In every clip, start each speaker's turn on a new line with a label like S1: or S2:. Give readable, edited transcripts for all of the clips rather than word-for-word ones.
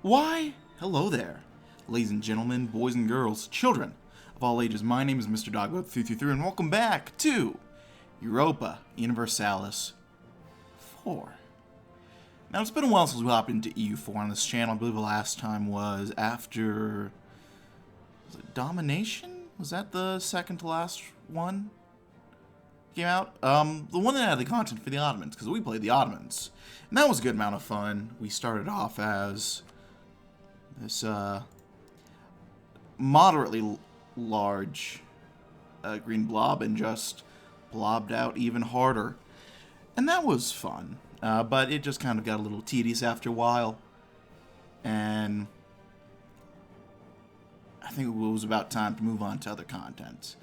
S1: Why, hello there, ladies and gentlemen, boys and girls, children of all ages. My name is Mr. DB333, and welcome back to Europa Universalis 4. Now, it's been a while since we hopped into EU4 on this channel. I believe the last time was after... was it Domination? Was that the second to last one? Came out? The one that had the content for the Ottomans, because we played the Ottomans. And that was a good amount of fun. We started off as this moderately large green blob and just blobbed out even harder. And that was fun. But it just kind of got a little tedious after a while. And I think it was about time to move on to other content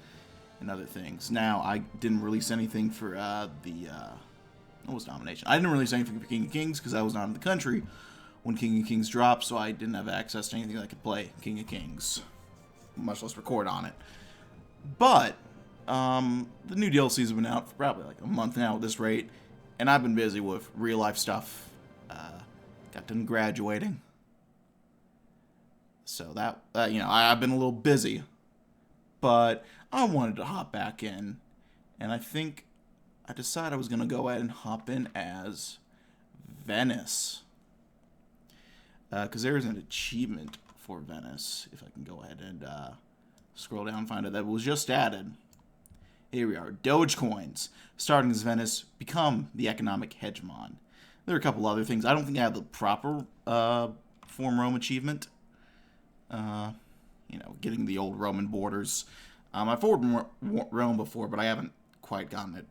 S1: and other things. Now, I didn't release anything for what was Domination? I didn't release anything for King of Kings because I was not in the country when King of Kings dropped, so I didn't have access to anything that could play King of Kings, much less record on it. But the new DLCs have been out for probably like a month now at this rate, and I've been busy with real life stuff. Got done graduating, so that I've been a little busy, but I wanted to hop back in, and I think I decided I was going to go ahead and hop in as Venice. Because there is an achievement for Venice, if I can go ahead and scroll down and find it, that was just added. Here we are. Dogecoins. Starting as Venice, become the economic hegemon. There are a couple other things. I don't think I have the proper Form Rome achievement. Getting the old Roman borders. I've forwarded Rome before, but I haven't quite gotten it.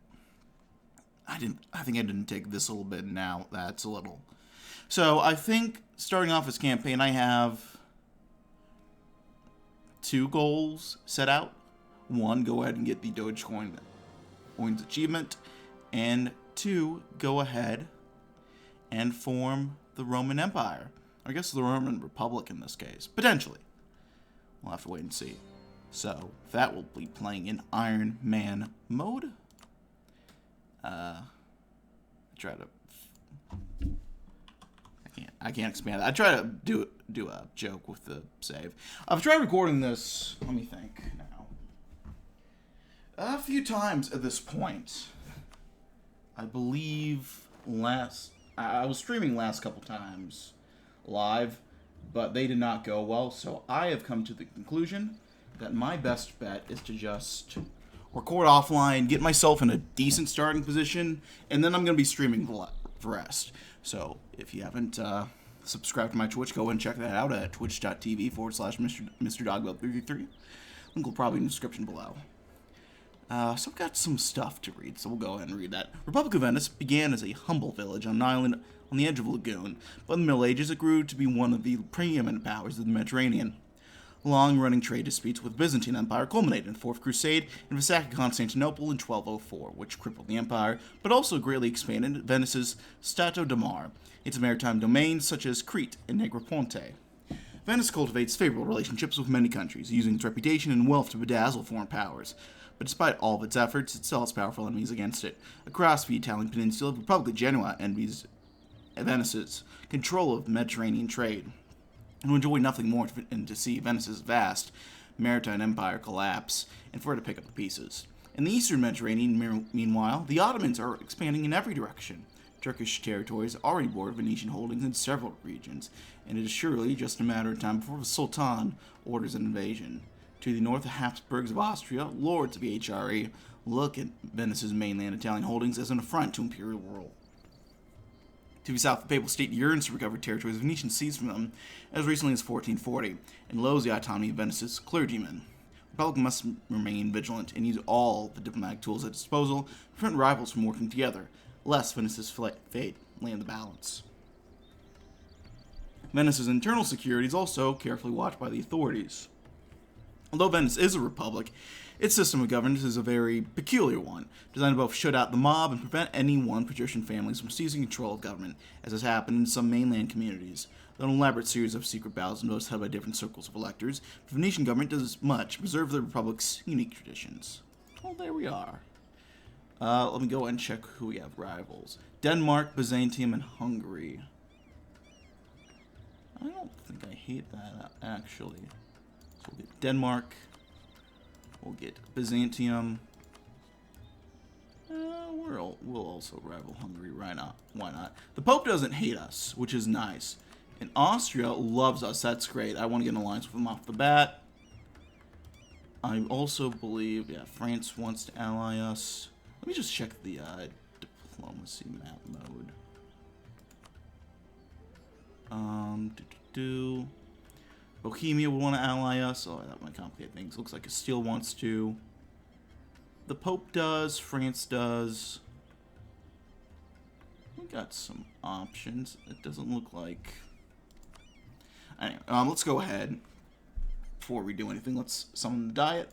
S1: I think I didn't take this a little bit, now that's a little. So I think starting off this campaign, I have 2 goals set out. 1, go ahead and get the Dogecoins achievement, and 2, go ahead and form the Roman Empire. I guess the Roman Republic in this case, potentially. We'll have to wait and see. So that will be playing in Iron Man mode. I can't expand that. I try to do a joke with the save. I've tried recording this, let me think now, a few times at this point. I believe I was streaming last couple times live, but they did not go well, so I have come to the conclusion that my best bet is to just record offline, get myself in a decent starting position, and then I'm going to be streaming the rest. So, if you haven't subscribed to my Twitch, go and check that out at twitch.tv/MrDogwell333. Link will probably be in the description below. So I've got some stuff to read, so we'll go ahead and read that. Republic of Venice began as a humble village on an island on the edge of a lagoon, but in the Middle Ages it grew to be one of the preeminent powers of the Mediterranean. Long-running trade disputes with the Byzantine Empire culminated in the Fourth Crusade and the sack of Constantinople in 1204, which crippled the empire, but also greatly expanded Venice's Stato de Mar, its maritime domains such as Crete and Negroponte. Venice cultivates favorable relationships with many countries, using its reputation and wealth to bedazzle foreign powers. But despite all of its efforts, it still has powerful enemies against it. Across the Italian peninsula, the Republic of Genoa envies Venice's control of Mediterranean trade, and would enjoy nothing more than to see Venice's vast maritime empire collapse and for it to pick up the pieces. In the eastern Mediterranean, meanwhile, the Ottomans are expanding in every direction. Turkish territories already bore Venetian holdings in several regions, and it is surely just a matter of time before the Sultan orders an invasion. To the north, the Habsburgs of Austria, lords of the HRE, look at Venice's mainland Italian holdings as an affront to imperial rule. To the south, the papal state yearns to recover territories the Venetians seized from them as recently as 1440, and loathes the autonomy of Venice's clergymen. The Republic must remain vigilant and use all the diplomatic tools at its disposal to prevent rivals from working together, lest Venice's fate lay in the balance. Venice's internal security is also carefully watched by the authorities. Although Venice is a republic, its system of governance is a very peculiar one, designed to both shut out the mob and prevent any one patrician families from seizing control of government, as has happened in some mainland communities. Though an elaborate series of secret ballots and votes held by different circles of electors, the Venetian government does much to preserve the republic's unique traditions. Well, there we are. Let me go and check who we have rivals. Denmark, Byzantium, and Hungary. I don't hate that, actually. So we'll get Denmark. We'll get Byzantium. We'll also rival Hungary. Why not? Why not? The Pope doesn't hate us, which is nice. And Austria loves us. That's great. I want to get an alliance with them off the bat. I also believe, yeah, France wants to ally us. Let me just check the diplomacy map mode. Bohemia would want to ally us. Oh, that might complicate things. Looks like Castile wants to. The Pope does. France does. We got some options. It doesn't look like... Anyway, let's go ahead. Before we do anything, let's summon the diet.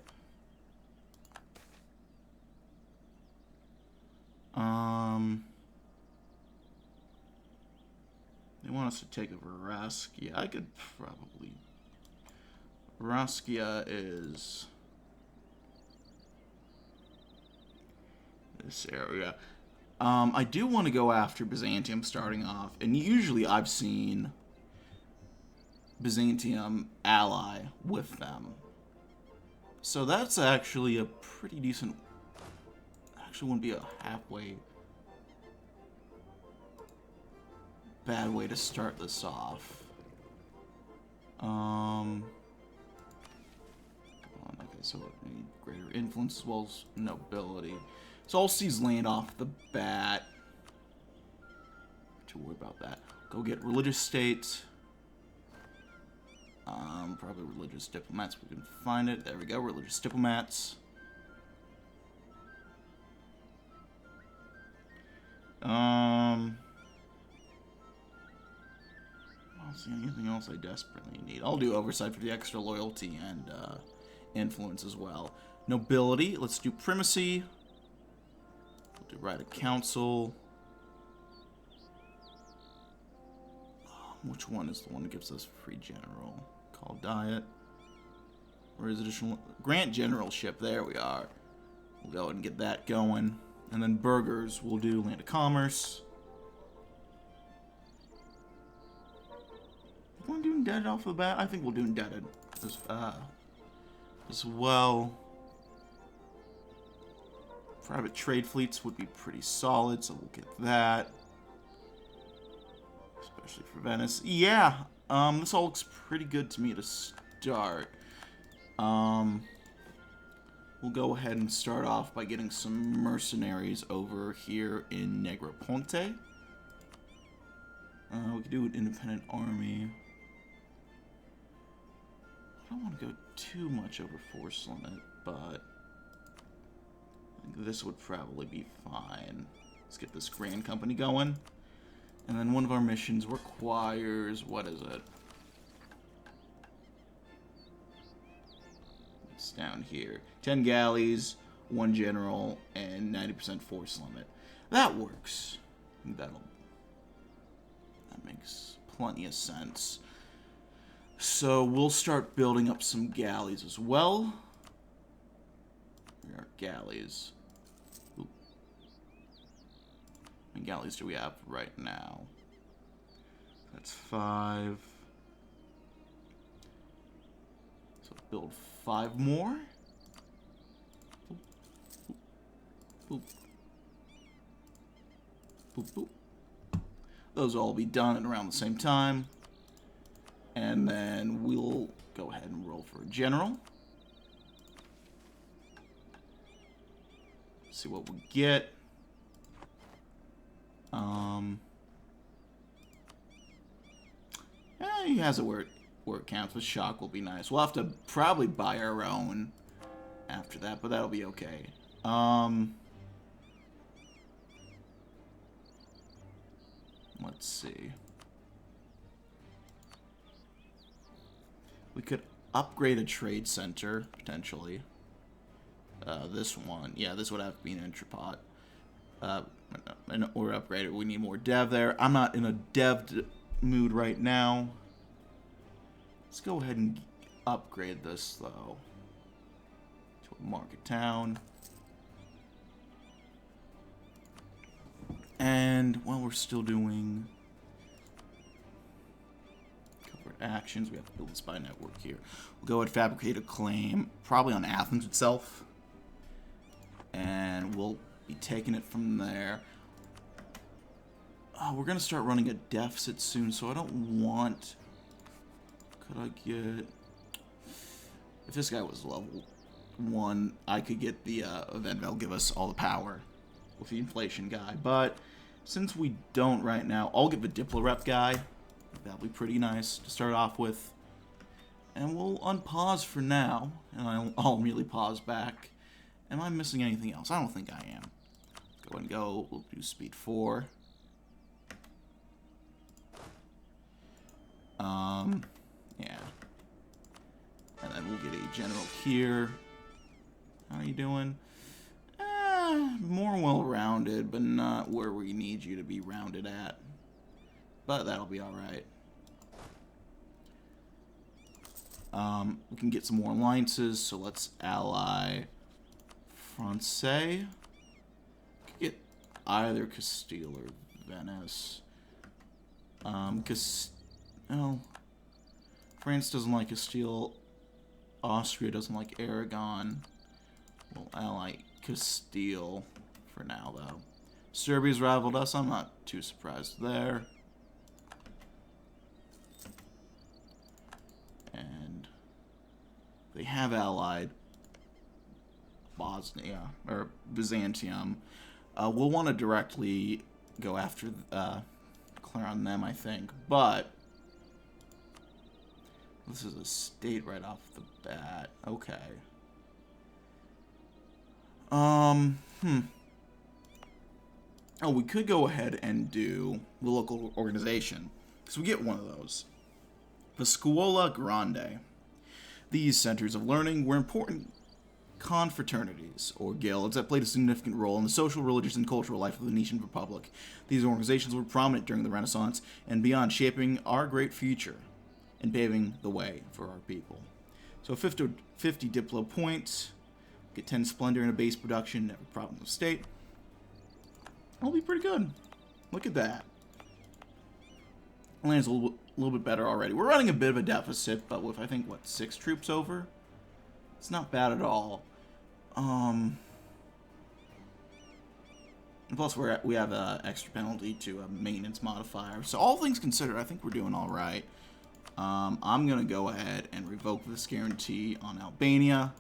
S1: They want us to take over Raskia. I could probably... Raskia is... this area. I do want to go after Byzantium starting off, and usually I've seen Byzantium ally with them. So that's actually a pretty decent... Actually wouldn't be a halfway bad way to start this off. Okay, so greater influence as well as nobility. So I'll seize land off the bat. Not too worried about that. Go get religious state. Probably religious diplomats. We can find it. There we go. Religious diplomats. I don't see anything else I desperately need. I'll do oversight for the extra loyalty and influence as well. Nobility. Let's do primacy. We'll do right of council. Which one is the one that gives us free general? Call diet. Where is additional? Grant generalship. There we are. We'll go ahead and get that going. And then burghers. We'll do land of commerce. Want to do indebted off the bat? I think we'll do indebted as well. Private trade fleets would be pretty solid, so we'll get that. Especially for Venice. Yeah, this all looks pretty good to me to start. We'll go ahead and start off by getting some mercenaries over here in Negroponte. We could do an independent army. I don't want to go too much over force limit, but I think this would probably be fine. Let's get this Grand Company going. And then one of our missions requires, what is it? It's down here. 10 galleys, 1 general, and 90% force limit. That works. That makes plenty of sense. So we'll start building up some galleys as well. Where are galleys? Ooh. How many galleys do we have right now? That's 5. So build 5 more. Boop. Boop. Boop. Boop. Those will all be done at around the same time. And then we'll go ahead and roll for a general. See what we get. He has it where it counts, but shock will be nice. We'll have to probably buy our own after that, but that'll be okay. Let's see. We could upgrade a trade center, potentially. This one. Yeah, this would have to be an entrepot. Or upgrade it. We need more dev there. I'm not in a dev mood right now. Let's go ahead and upgrade this, though. To a market town. And while we're still doing... actions. We have to build the spy network here. We'll go ahead and fabricate a claim, probably on Athens itself. And we'll be taking it from there. We're going to start running a deficit soon, so I don't want... Could I get... If this guy was level 1, I could get the event that'll give us all the power with the inflation guy. But since we don't right now, I'll get the Diplo rep guy. That'll be pretty nice to start off with. And we'll unpause for now, and I'll immediately pause back. Am I missing anything else? I don't think I am. Go and go. We'll do speed 4. Yeah. And then we'll get a general here. How are you doing? More well-rounded, but not where we need you to be rounded at. But that'll be alright. We can get some more alliances, so let's ally Francais. Could get either Castile or Venice. Oh, France doesn't like Castile. Austria doesn't like Aragon. We'll ally Castile for now, though. Serbia's rivaled us. I'm not too surprised there. And they have allied Bosnia, or Byzantium. We'll want to directly go after, clear on them, I think. But this is a state right off the bat. Okay. Oh, we could go ahead and do the local organization, because we get one of those. The Scuola Grande. These centers of learning were important confraternities, or guilds, that played a significant role in the social, religious, and cultural life of the Venetian Republic. These organizations were prominent during the Renaissance and beyond, shaping our great future and paving the way for our people. So 50 Diplo points, get 10 Splendor in a base production, never problem of state. That'll be pretty good. Look at that. Land's a little bit better already. We're running a bit of a deficit, but with, I think, what, 6 troops over? It's not bad at all. Plus, we have an extra penalty to a maintenance modifier. So all things considered, I think we're doing all right. I'm going to go ahead and revoke this guarantee on Albania,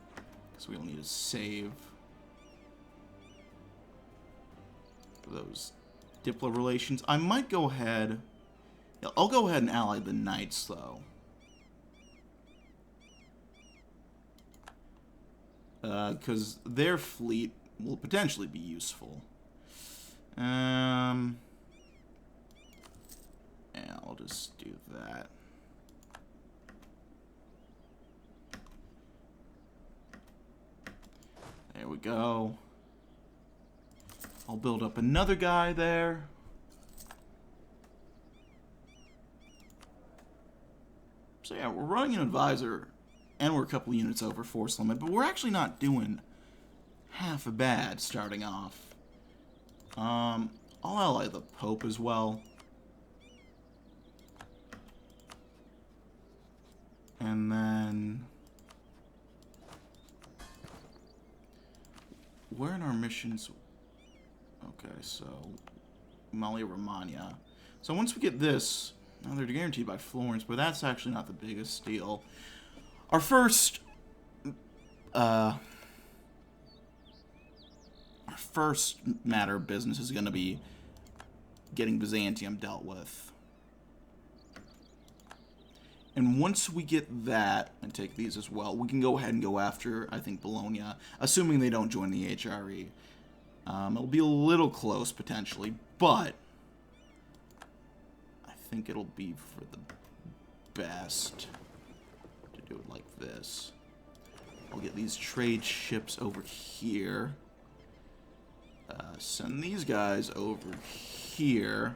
S1: because we'll need to save those Diplo relations. I might go ahead... I'll go ahead and ally the Knights, though. Because their fleet will potentially be useful. And I'll just do that. There we go. I'll build up another guy there. So yeah, we're running an advisor, and we're a couple units over force limit, but we're actually not doing half bad starting off. I'll ally the Pope as well. And then... where in our missions... Okay, so... Emilia-Romagna. So once we get this... Now they're guaranteed by Florence, but that's actually not the biggest deal. Our first matter of business is going to be getting Byzantium dealt with. And once we get that, and take these as well, we can go ahead and go after, I think, Bologna, assuming they don't join the HRE. It'll be a little close, potentially, but I think it'll be for the best to do it like this. I'll get these trade ships over here. Send these guys over here.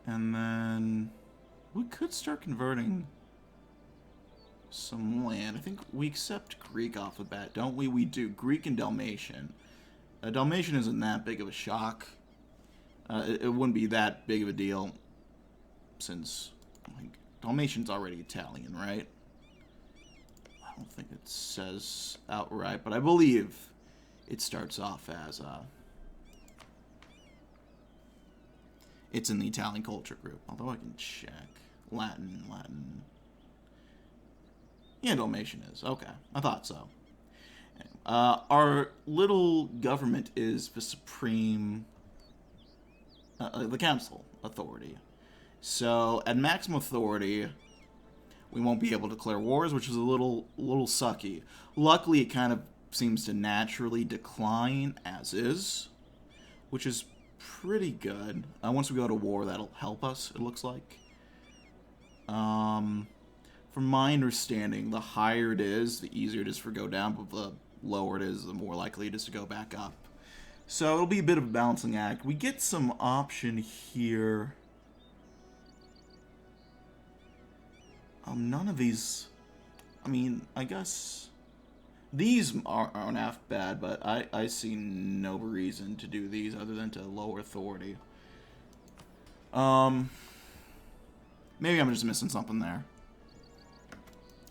S1: And then we could start converting some land. I think we accept Greek off the bat, don't we? We do. Greek and Dalmatian. Dalmatian isn't that big of a shock. It wouldn't be that big of a deal since I think Dalmatian's already Italian, right? I don't think it says outright, but I believe it starts off as it's in the Italian culture group. Although I can check. Latin. Yeah, Dalmatian is. Okay, I thought so. Our little government is the supreme, the council authority. So, at maximum authority, we won't be able to declare wars, which is a little sucky. Luckily, it kind of seems to naturally decline as is, which is pretty good. Once we go to war, that'll help us, it looks like. From my understanding, the higher it is, the easier it is for go down, but the lower it is, the more likely it is to go back up. So it'll be a bit of a balancing act. We get some option here. None of these, I mean, I guess these aren't half bad, but I see no reason to do these other than to lower authority. Maybe I'm just missing something there.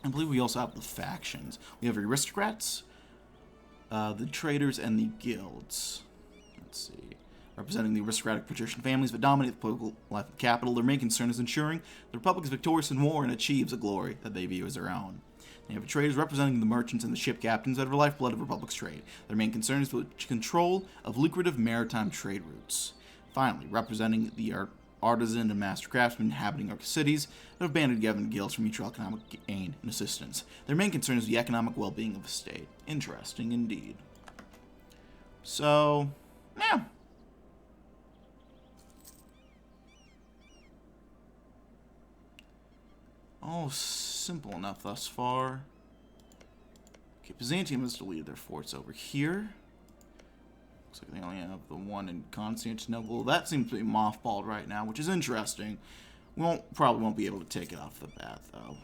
S1: I believe we also have the factions. We have aristocrats, the traders, and the guilds. Let's see. Representing the aristocratic patrician families that dominate the political life of the capital, their main concern is ensuring the Republic is victorious in war and achieves a glory that they view as their own. They have the traders representing the merchants and the ship captains that are the lifeblood of Republic's trade. Their main concern is the control of lucrative maritime trade routes. Finally, representing the artisan and master craftsmen inhabiting our cities that have banded together in guilds for mutual economic gain and assistance. Their main concern is the economic well-being of the state. Interesting indeed. So, yeah. All simple enough thus far. Okay, Byzantium has deleted their forts over here. Looks like they only have the one in Constantinople. That seems to be mothballed right now, which is interesting. We probably won't be able to take it off the bat, though,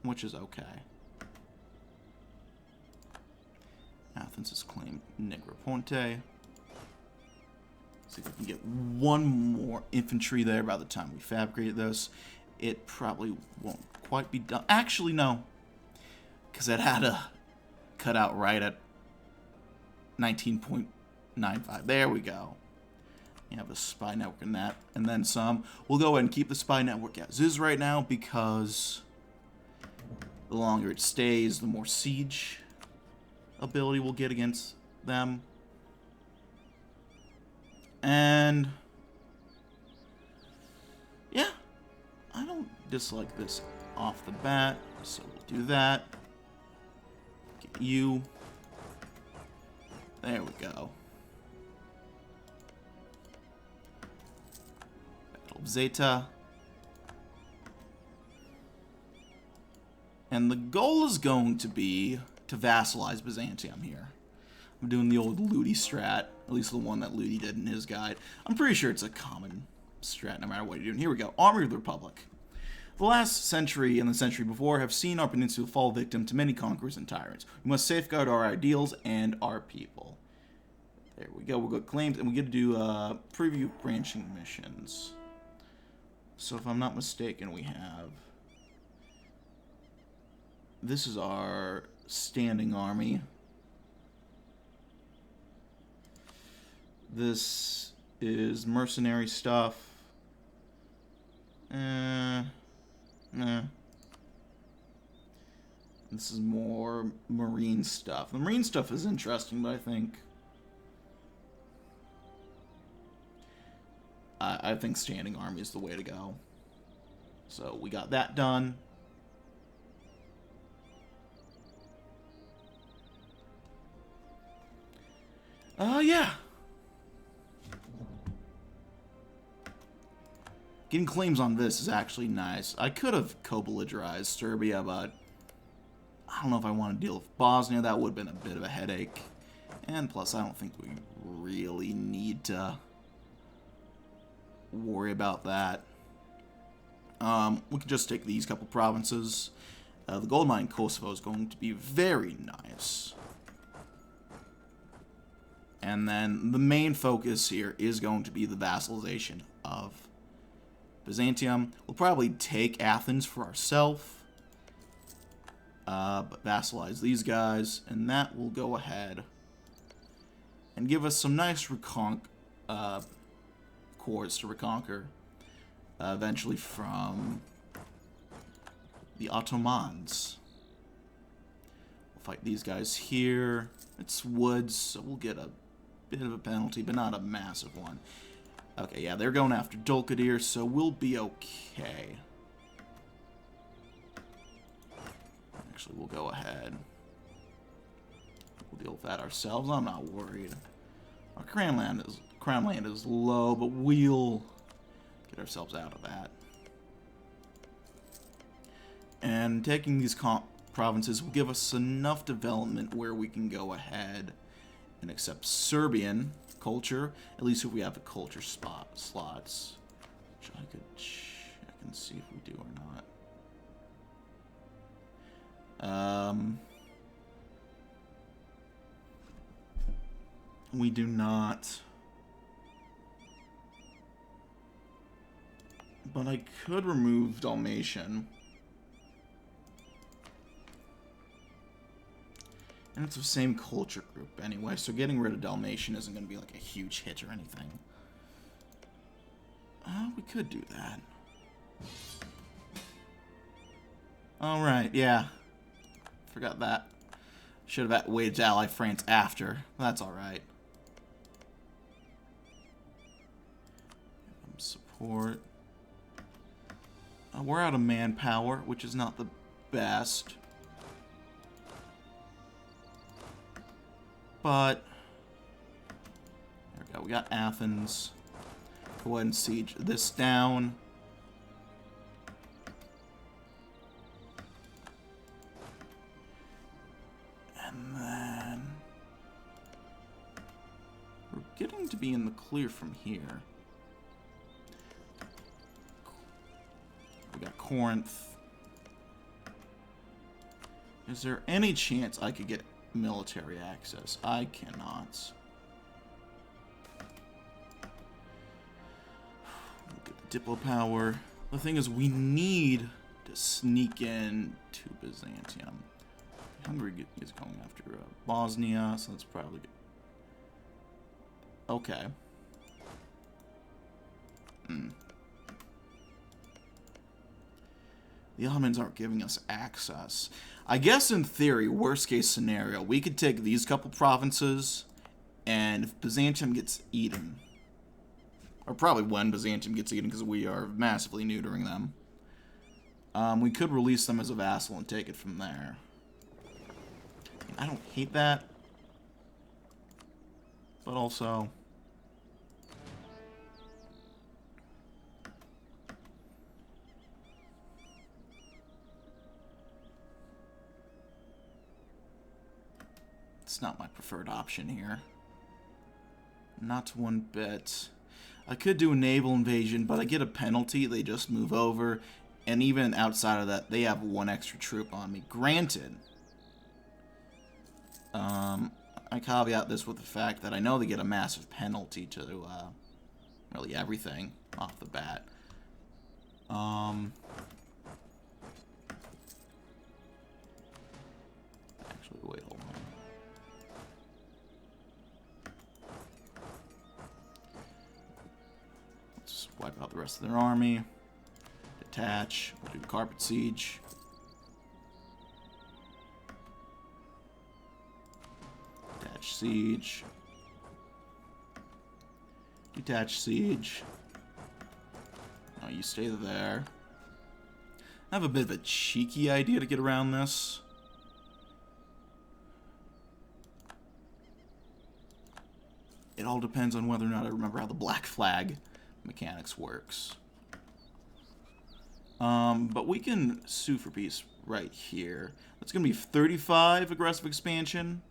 S1: which is okay. Athens has claimed Negroponte. See if we can get one more infantry there by the time we fabricate this. It probably won't quite be done. Actually, no. Because it had a cutout right at 19.95. There we go. You have the spy network in that, and then some. We'll go ahead and keep the spy network as is right now because the longer it stays, the more siege ability we'll get against them. And yeah, I don't dislike this off the bat, so we'll do that. Get you. There we go. Battle of Zeta. And the goal is going to be to vassalize Byzantium here. I'm doing the old Ludi strat, at least the one that Ludi did in his guide. I'm pretty sure it's a common strat no matter what you're doing. Here we go. Army of the Republic. The last century and the century before have seen our peninsula fall victim to many conquerors and tyrants. We must safeguard our ideals and our people. There we go. We'll go claims, and we get to do preview branching missions. So if I'm not mistaken, we have... This is our standing army. This is mercenary stuff. This is more marine stuff. The marine stuff is interesting, but I think standing army is the way to go. So we got that done. Yeah. Getting claims on this is actually nice. I could have co-belligerized Serbia, but I don't know if I want to deal with Bosnia. That would have been a bit of a headache. And plus, I don't think we really need to worry about that. We can just take these couple provinces The gold mine in Kosovo is going to be very nice. And then the main focus here is going to be the vassalization of Byzantium. We'll probably take Athens for ourselves, but vassalize these guys, and that will go ahead and give us some nice cores to reconquer eventually from the Ottomans. We'll fight these guys here. It's woods, so we'll get a bit of a penalty, but not a massive one. Okay, yeah, they're going after Dulkadir, so we'll be okay. Actually, we'll go ahead. We'll deal with that ourselves. I'm not worried. Our crown land is low, but we'll get ourselves out of that. And taking these provinces will give us enough development where we can go ahead and accept Serbian culture, at least if we have the culture slots, which I could check and see if we do or not. We do not. But I could remove Dalmatian. And it's the same culture group anyway, so getting rid of Dalmatian isn't going to be like a huge hit or anything. We could do that. Alright, yeah. Forgot that. Should have waited to ally France after. That's alright. Support. We're out of manpower, which is not the best. But there we go. We got Athens. Go ahead and siege this down. And then we're getting to be in the clear from here. We got Corinth. Is there any chance I could get military access? I cannot. Look at the Diplo power. The thing is, we need to sneak in to Byzantium. Hungary is going after Bosnia, so that's probably good. Okay. The Ottomans aren't giving us access. I guess in theory, worst case scenario, we could take these couple provinces, and if Byzantium gets eaten, or probably when Byzantium gets eaten because we are massively neutering them, we could release them as a vassal and take it from there. I don't hate that, but also it's not my preferred option here. Not one bit. I could do a naval invasion, but I get a penalty. They just move over. And even outside of that, they have one extra troop on me. Granted, I caveat this with the fact that I know they get a massive penalty to really everything off the bat. Actually, wait, hold on. Let's wipe out the rest of their army. Detach. We'll do carpet siege. Detach siege. Detach siege. No, you stay there. I have a bit of a cheeky idea to get around this. It all depends on whether or not I remember how the black flag mechanics works. But we can sue for peace right here. That's going to be 35 aggressive expansion,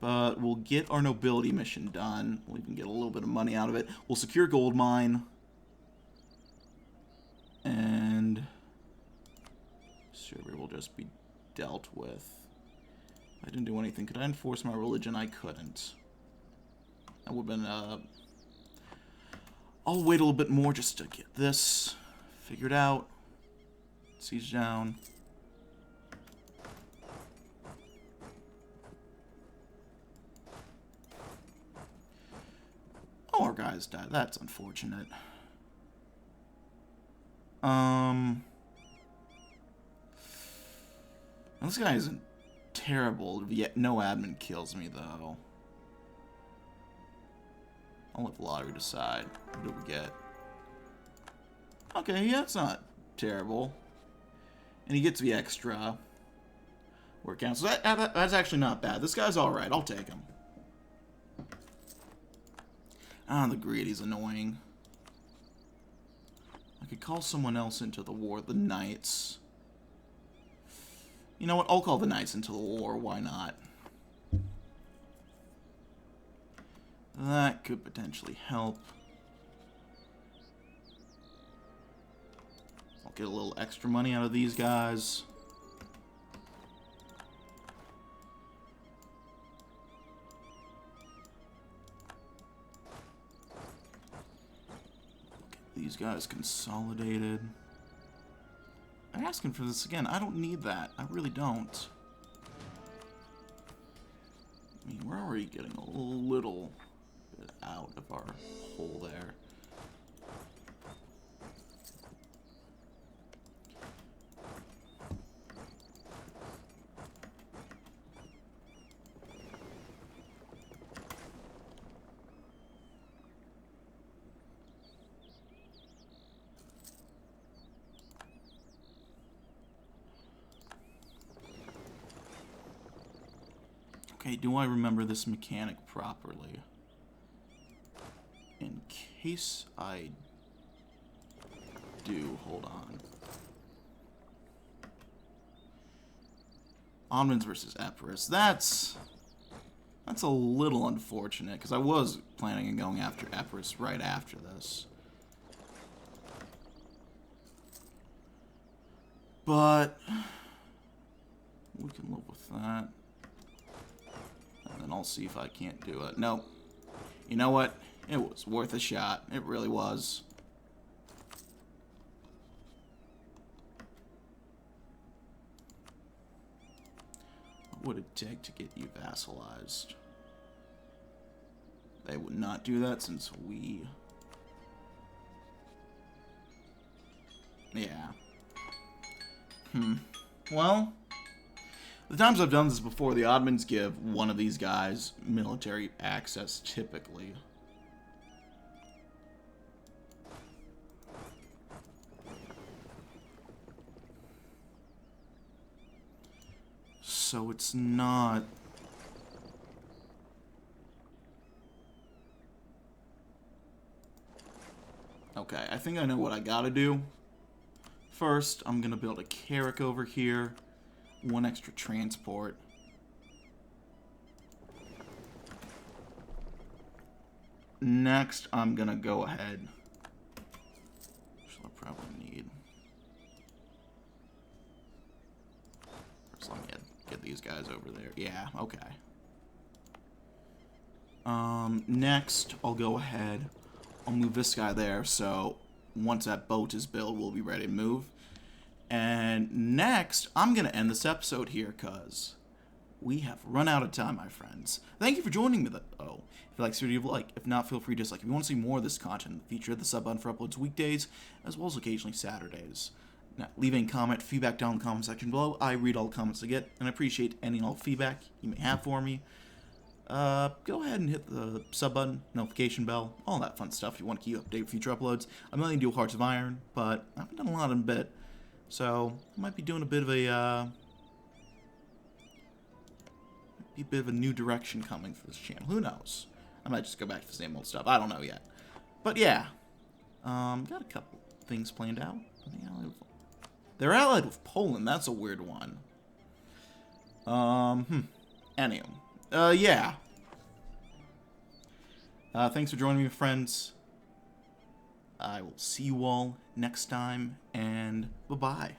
S1: but we'll get our nobility mission done. We'll even get a little bit of money out of it. We'll secure gold mine. And Serbia will just be dealt with. I didn't do anything. Could I enforce my religion? I couldn't. That would have been, I'll wait a little bit more just to get this figured out. Siege down. Oh, our guys died. That's unfortunate. This guy isn't terrible, yet no admin kills me, though. I'll let the lottery decide. What do we get? Okay, yeah, it's not terrible. And he gets the extra work count. So that's actually not bad. This guy's alright. I'll take him. Ah, the greedy's annoying. I could call someone else into the war. The knights. You know what? I'll call the knights into the war. Why not? That could potentially help. I'll get a little extra money out of these guys. Get these guys consolidated. I'm asking for this again. I don't need that. I really don't. I mean, we're already getting a little bit out of our hole there. Okay, do I remember this mechanic properly? In case I do, hold on. Omnins versus Epirus. That's a little unfortunate, because I was planning on going after Epirus right after this. But we can live with that. And then I'll see if I can't do it. Nope. You know what? It was worth a shot. It really was. What would it take to get you vassalized? They would not do that since we... Yeah. Well... The times I've done this before, the Ottomans give one of these guys military access, typically. So it's not... Okay, I think I know what I gotta do. First, I'm gonna build a Carrack over here. One extra transport. Next, I'm gonna go ahead. Which I'll probably need. First, let me get these guys over there. Yeah, okay. Next, I'll go ahead. I'll move this guy there, so once that boat is built, we'll be ready to move. And next, I'm going to end this episode here because we have run out of time, my friends. Thank you for joining me, though. If you like this video, like. If not, feel free to dislike. If you want to see more of this content, feature the sub button for uploads weekdays, as well as occasionally Saturdays. Now, leave a comment, feedback down in the comment section below. I read all the comments I get, and I appreciate any and all feedback you may have for me. Go ahead and hit the sub button, notification bell, all that fun stuff if you want to keep updated with future uploads. I'm going to do Hearts of Iron, but I haven't done a lot in a bit. So, I might be doing a bit of a, new direction coming for this channel. Who knows? I might just go back to the same old stuff. I don't know yet. But yeah. Got a couple things planned out. They're allied with Poland. That's a weird one. Anyway. Yeah. Thanks for joining me, friends. I will see you all next time, and bye-bye.